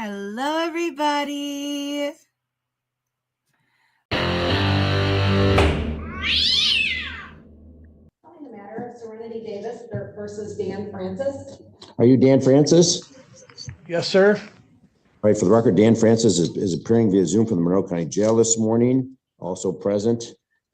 Hello, everybody. In the matter of Serenity Davis versus Dan Francis. Are you Dan Francis? Yes, sir. All right, for the record, Dan Francis is appearing via Zoom from the Monroe County Jail this morning. Also present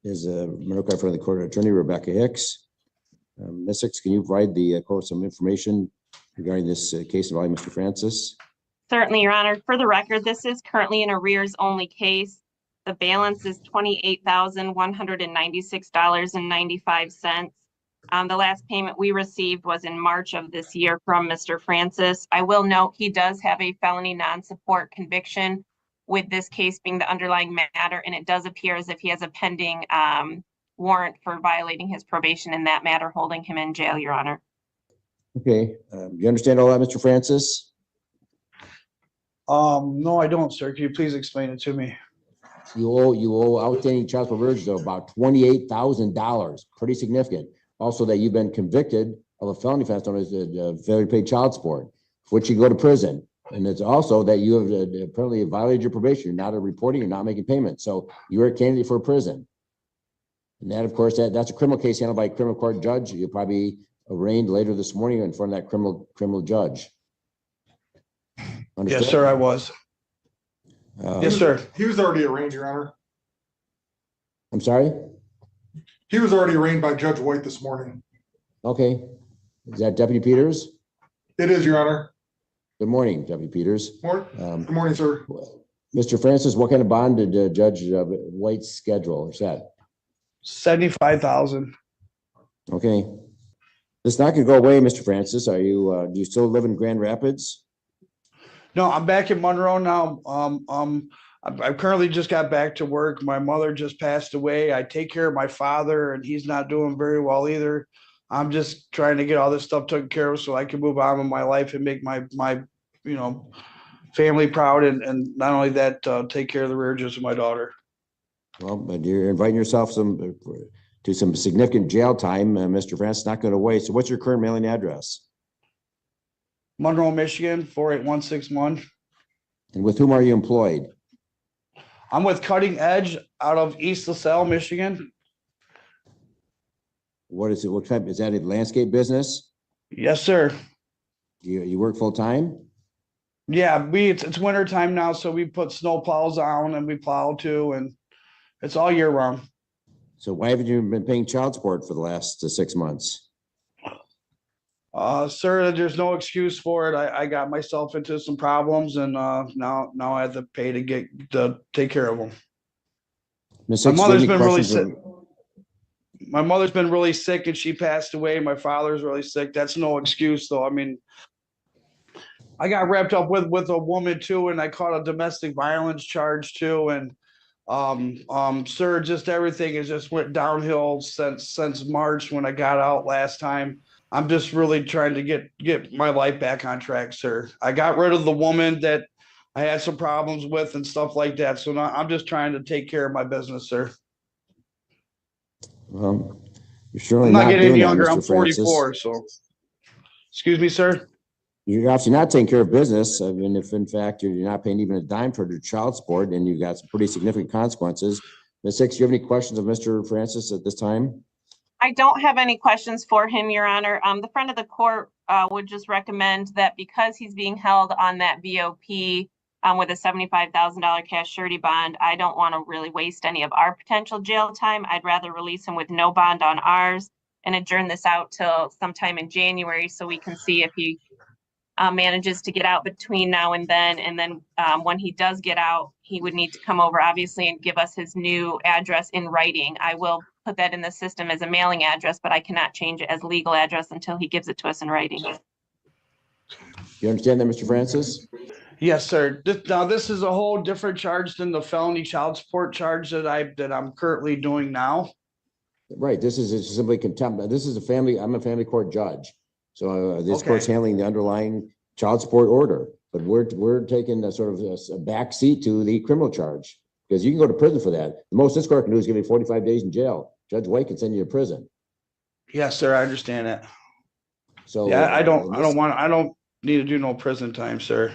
is Monroe County Front of the Court Attorney Rebecca Hicks. Ms. Hicks, can you provide the court some information regarding this case involving Mr. Francis? Certainly, Your Honor. For the record, this is currently an arrears-only case. The balance is $28,196.95. The last payment we received was in March of this year from Mr. Francis. I will note he does have a felony non-support conviction with this case being the underlying matter, and it does appear as if he has a pending warrant for violating his probation in that matter, holding him in jail, Your Honor. Okay, you understand all that, Mr. Francis? No, I don't, sir. Can you please explain it to me? You owe outstanding child support arrears of about $28,000, pretty significant. Also, that you've been convicted of a felony offense known as failure to pay child support, for which you go to prison. And it's also that you have apparently violated your probation. You're not reporting, you're not making payments. So you're a candidate for a prison. And that, of course, that's a criminal case handled by a criminal court judge. You'll probably be arraigned later this morning in front of that criminal judge. Understood? Yes, sir, I was. Yes, sir. He was already arraigned, Your Honor. I'm sorry? He was already arraigned by Judge White this morning. Okay. Is that Deputy Peters? It is, Your Honor. Good morning, Deputy Peters. Good morning, sir. Mr. Francis, what kind of bond did Judge White schedule or set? $75,000. Okay. It's not going to go away, Mr. Francis. Are you, do you still live in Grand Rapids? No, I'm back in Monroe now. I currently just got back to work. My mother just passed away. I take care of my father, and he's not doing very well either. I'm just trying to get all this stuff taken care of so I can move on with my life and make my family proud, and not only that, take care of the rearages of my daughter. Well, but you're inviting yourself to some significant jail time, Mr. Francis. Not going to wait. So what's your current mailing address? Monroe, Michigan, 48161. And with whom are you employed? I'm with Cutting Edge out of East LaSalle, Michigan. What is it? What type? Is that a landscape business? Yes, sir. You work full time? Yeah, it's winter time now, so we put snow plows on and we plow too, and it's all year round. So why haven't you been paying child support for the last 6 months? Sir, there's no excuse for it. I got myself into some problems, and now I have to pay to take care of them. Ms. My Hicks, mother's do you have been any really questions sick. My mother's been really sick, and she passed away. My father's really sick. That's no excuse, though. I mean, I got wrapped up with a woman too, and I caught a domestic violence charge too. And sir, just everything has just went downhill since March when I got out last time. I'm just really trying to get my life back on track, sir. I got rid of the woman that I had some problems with and stuff like that. So now I'm just trying to take care of my business, sir. Well, you're surely I'm not getting any doing that, younger. Mr. I'm 44. Francis. So, excuse me, sir. You're obviously not taking care of business. I mean, if in fact you're not paying even a dime for your child support, and you've got some pretty significant consequences. Ms. Hicks, do you have any questions of Mr. Francis at this time? I don't have any questions for him, Your Honor. The friend of the court would just recommend that because he's being held on that VOP with a $75,000 cash surety bond, I don't want to really waste any of our potential jail time. I'd rather release him with no bond on ours and adjourn this out till sometime in January so we can see if he manages to get out between now and then. And then when he does get out, he would need to come over, obviously, and give us his new address in writing. I will put that in the system as a mailing address, but I cannot change it as legal address until he gives it to us in writing. You understand that, Mr. Francis? Yes, sir. Now this is a whole different charge than the felony child support charge that I'm currently doing now. Right. This is simply contempt. This is I'm a family court judge. So this court's handling the underlying child support order, but we're taking a sort of a back seat to the criminal charge, because you can go to prison for that. The most this court can do is give you 45 days in jail. Judge White can send you to prison. Yes, sir. I understand that. So yeah, I don't need to do no prison time, sir.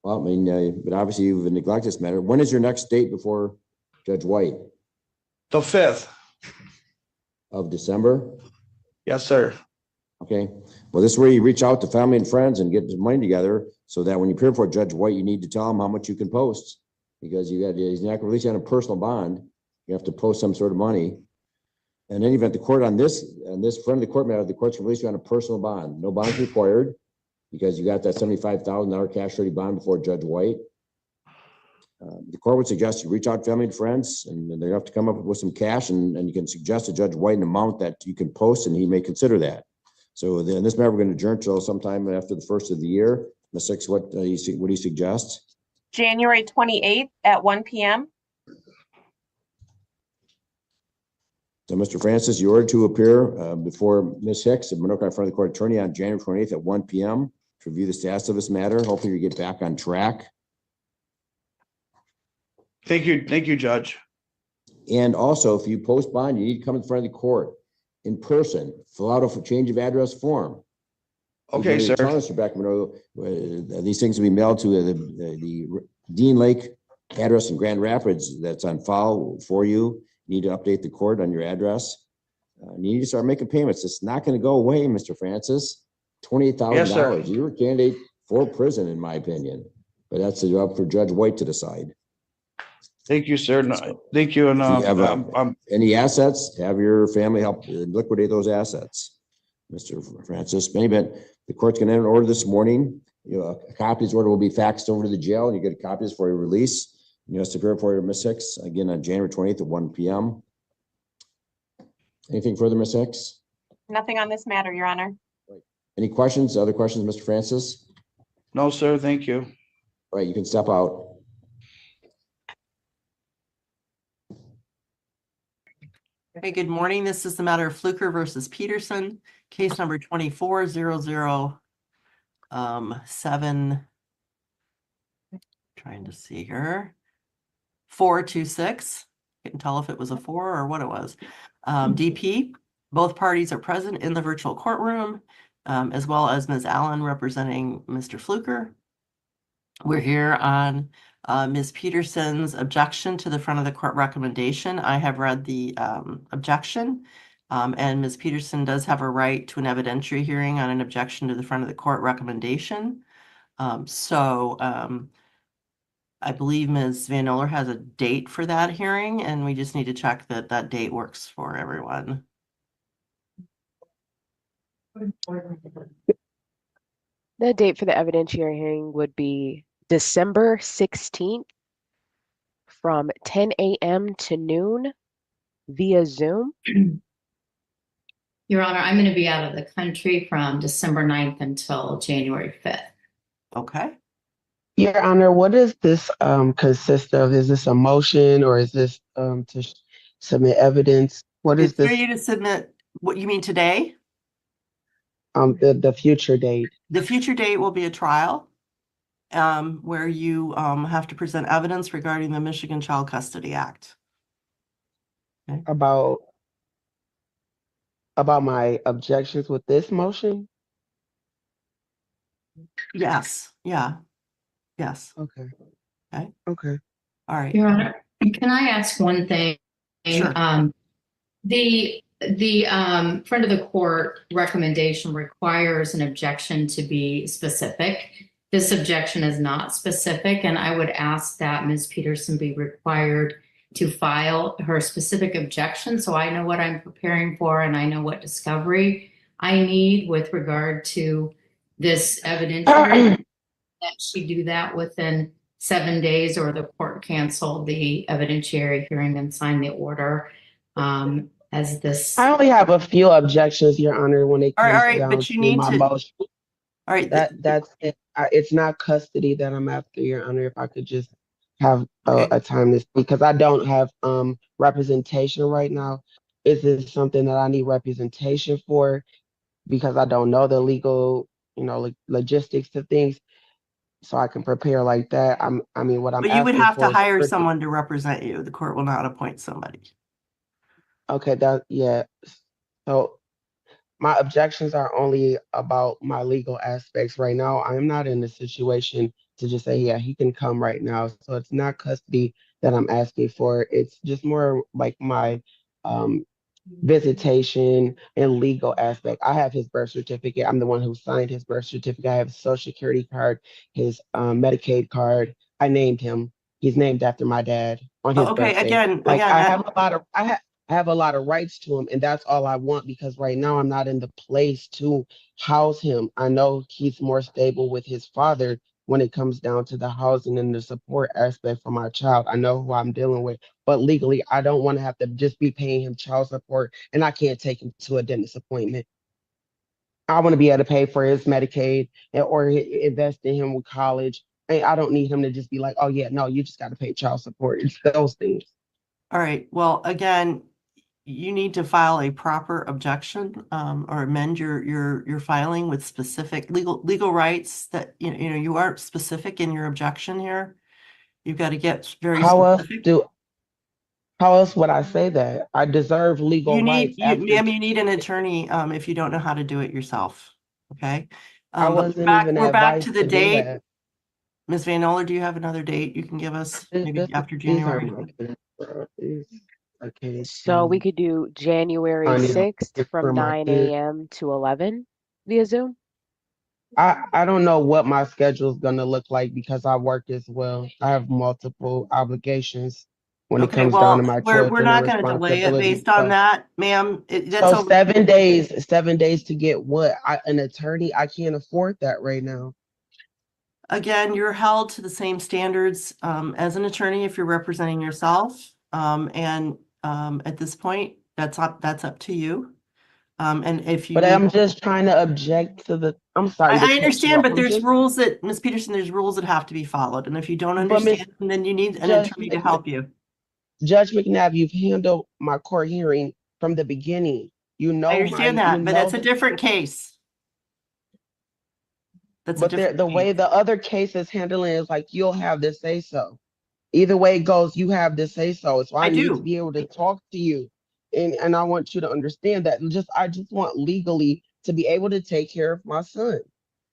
Well, I mean, but obviously you've neglected this matter. When is your next date before Judge White? The 5th. Of December? Yes, sir. Okay. Well, this is where you reach out to family and friends and get the money together so that when you appear before Judge White, you need to tell him how much you can post because he's not going to release you on a personal bond. You have to post some sort of money. In any event, the court on this front of the court matter, the court's release you on a personal bond. No bond required because you got that $75,000 cash surety bond before Judge White. The court would suggest you reach out to family and friends, and they have to come up with some cash, and you can suggest to Judge White an amount that you can post, and he may consider that. So then this matter, we're going to adjourn till sometime after the first of the year. Ms. Hicks, what do you suggest? January 28th at 1 p.m. So, Mr. Francis, you ordered to appear before Ms. Hicks of Minoka in front of the court attorney on January 28th at 1 p.m. to review the status of this matter. Hopefully you get back on track. Thank you, Judge. And also, if you post bond, you need to come in front of the court in person, fill out a change of address form. Okay, sir. Mr. Beckman, these things will be mailed to the Dean Lake address in Grand Rapids that's on file for you. You need to update the court on your address. You need to start making payments. It's not going to go away, Mr. Francis. $28,000. Yes, You're a candidate for prison, in my opinion. But that's a job for Judge White to decide. Thank you, sir. No, thank you. And If you have any assets, have your family help liquidate those assets, Mr. Francis. In any event, the court's going to enter an order this morning. A copy of this order will be faxed over to the jail, and you get copies for your release. You have to prepare for your Ms. Hicks again on January 20th at 1 p.m. Anything further, Ms. Hicks? Nothing on this matter, Your Honor. Any questions? Other questions, Mr. Francis? No, sir. Thank you. All right, you can step out. Hey, good morning. This is the matter of Fluker versus Peterson, case number 24-00-7. Trying to see here. 426. Couldn't tell if it was a 4 or what it was. DP. Both parties are present in the virtual courtroom, as well as Ms. Allen representing Mr. Fluker. We're here on Ms. Peterson's objection to the front of the court recommendation. I have read the objection, and Ms. Peterson does have a right to an evidentiary hearing on an objection to the front of the court recommendation. I believe Ms. Van Oler has a date for that hearing, and we just need to check that that date works for everyone. The date for the evidentiary hearing would be December 16th from 10 a.m. to noon via Zoom. Your Honor, I'm going to be out of the country from December 9th until January 5th. Okay. Your Honor, what does this consist of? Is this a motion or is this to submit evidence? What is It's for this? you to submit, what you mean today? The future date. The future date will be a trial where you have to present evidence regarding the Michigan Child Custody Act. Okay. About my objections with this motion? Yes. Yeah. Yes. Okay. Okay. Okay. All right. Your Honor, can I ask one thing? Sure. The front of the court recommendation requires an objection to be specific. This objection is not specific, and I would ask that Ms. Peterson be required to file her specific objection so I know what I'm preparing for and I know what discovery I need with regard to this evidentiary. That she do that within 7 days, or the court cancel the evidentiary hearing and sign the order as this. I only have a few objections, Your Honor, when it comes down but you to need my to. motion. All right. That's it. It's not custody that I'm after, Your Honor. If I could just have Okay. a time to speak, because I don't have representation right now. Is this something that I need representation for? Because I don't know the legal, logistics of things, so I can prepare like that. What I'm But you would asking have for to is hire strictly- someone to represent you. The court will not appoint somebody. Okay, yeah. So my objections are only about my legal aspects right now. I'm not in a situation to just say, yeah, he can come right now. So it's not custody that I'm asking for. It's just more like my um, visitation and legal aspect. I have his birth certificate. I'm the one who signed his birth certificate. I have his social security card, his Medicaid card. I named him. He's named after my dad on his Okay, birthday. Like again, I have a lot of I have a lot of rights to him, and that's all I want because right now I'm not in the place to house him. I know he's more stable with his father when it comes down to the housing and the support aspect for my child. I know who I'm dealing with, but legally, I don't want to have to just be paying him child support and I can't take him to a dentist appointment. I want to be able to pay for his Medicaid or invest in him with college. And I don't need him to just be like, oh yeah, no, you just got to pay child support. It's those things. all right. Well, again, you need to file a proper objection or amend your filing with specific legal rights that you aren't specific in your objection here. You've got to get very How else specific. do how else would I say that? I deserve legal rights after Ma'am, you need an attorney if you don't know how to do it yourself. Okay. I But wasn't even we're back to advised the to do date. that. Ms. Van Oler, do you have another date you can give us maybe after These are January? my kids, bro. Okay, So we could do January I need a 6th gift from for my 9 kids. a.m. to 11 via Zoom. I don't know what my schedule is gonna look like because I work as well. I have multiple obligations when it Okay, comes down to well, my we're children and not going to delay it responsibilities. based on So, that, ma'am. That's so over. 7 days to get what? An attorney? I can't afford that right now. Again, you're held to the same standards as an attorney if you're representing yourself. And at this point, that's up to you. And if you But need, I'm just trying to object to the. I'm sorry to I cut you understand, off. but I'm there's just, rules that, Ms. Peterson, there's rules that have to be followed. And if you don't but Miss understand, then you need an Judge attorney to help you. Judge McNabb, you've handled my court hearing from the beginning. I understand You that, but know that's a different case. That's a but different the case. way the other case is handling it is like you'll have to say so. Either way it goes, you have to say so. So I I need to do. be able to talk to you. And I want you to understand that I just want legally to be able to take care of my son.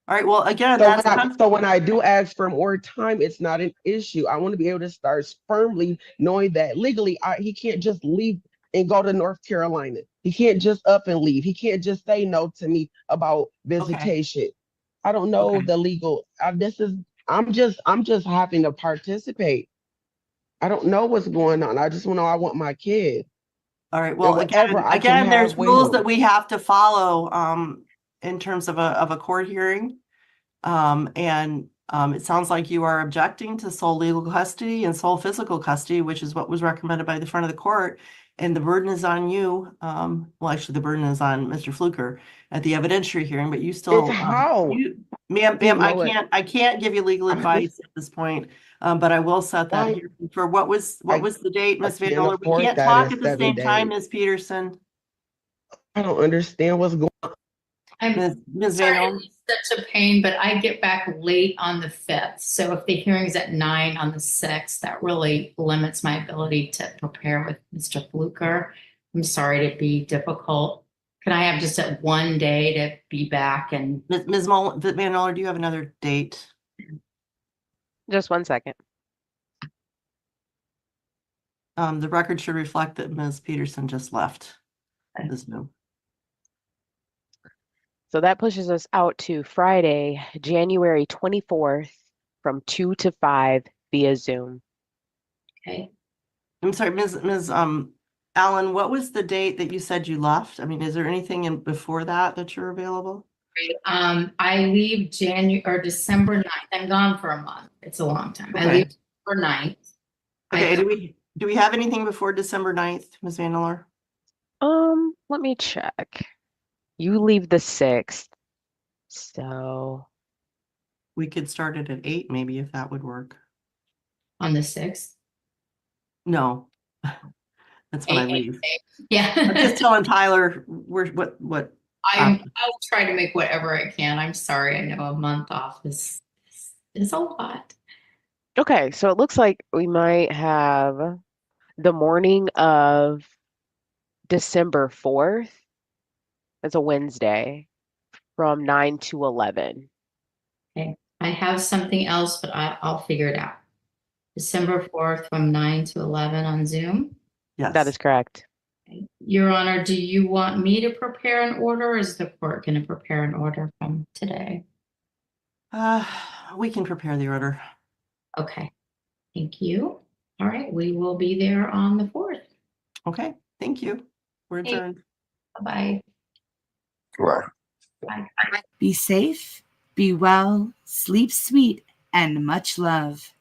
All right, well, again, So that's when I do ask for more time, it's not an issue. I want to be able to start firmly knowing that legally he can't just leave and go to North Carolina. He can't just up and leave. He can't just say no to me about okay. visitation. I don't know Okay. the legal. I'm just having to participate. I don't know what's going on. I just want to know I want my kid All right, and well, whatever I can again, there's have with rules him. that we have to follow in terms of a court hearing. And it sounds like you are objecting to sole legal custody and sole physical custody, which is what was recommended by the front of the court. And the burden is on you. Well, actually, the burden is on Mr. Fluker at the evidentiary hearing, but you It's still, how. ma'am, See, I can't give you legal advice at this point. But I will set that why hearing for what was the date, I Ms. Van can't Oler? We afford can't that in talk at the 7 days. same time, Ms. Peterson. I don't understand what's going on. I'm Ms. Van sorry Oler. to be such a pain, but I get back late on the 5th. So if the hearing's at 9 on the 6th, that really limits my ability to prepare with Mr. Fluker. I'm sorry to be difficult. Can I have just a one day to be back and Ms. Van Oler, do you have another date? Just 1 second. The record should reflect that Ms. Peterson just left this Zoom. So that pushes us out to Friday, January 24th from 2 to 5 via Zoom. okay. I'm sorry, Ms. Allen, what was the date that you said you left? I mean, is there anything in before that you're available? I leave December 9th. I'm gone for a month. It's a long time. I Okay. leave December 9th. Okay, do we have anything before December 9th, Ms. Vandeler? Let me check. You leave the 6th. So We could start it at 8, maybe, if that would work. On the 6th. No, that's when I 8, leave. 8. Yeah. I'm just telling Tyler what. I'll try to make whatever I can. I'm sorry. I know a month off is a lot. okay, so it looks like we might have the morning of December 4th. It's a Wednesday from 9 to 11. Okay, I have something else, but I'll figure it out. December 4th from 9 to 11 on Zoom. That Yes. is correct. Your Honor, do you want me to prepare an order or is the court going to prepare an order from today? We can prepare the order. Okay, thank you. All right, we will be there on the 4th. Okay, thank you. We're Hey. adjourned. Bye-bye. Right. Bye. Be safe, be well, sleep sweet, and much love.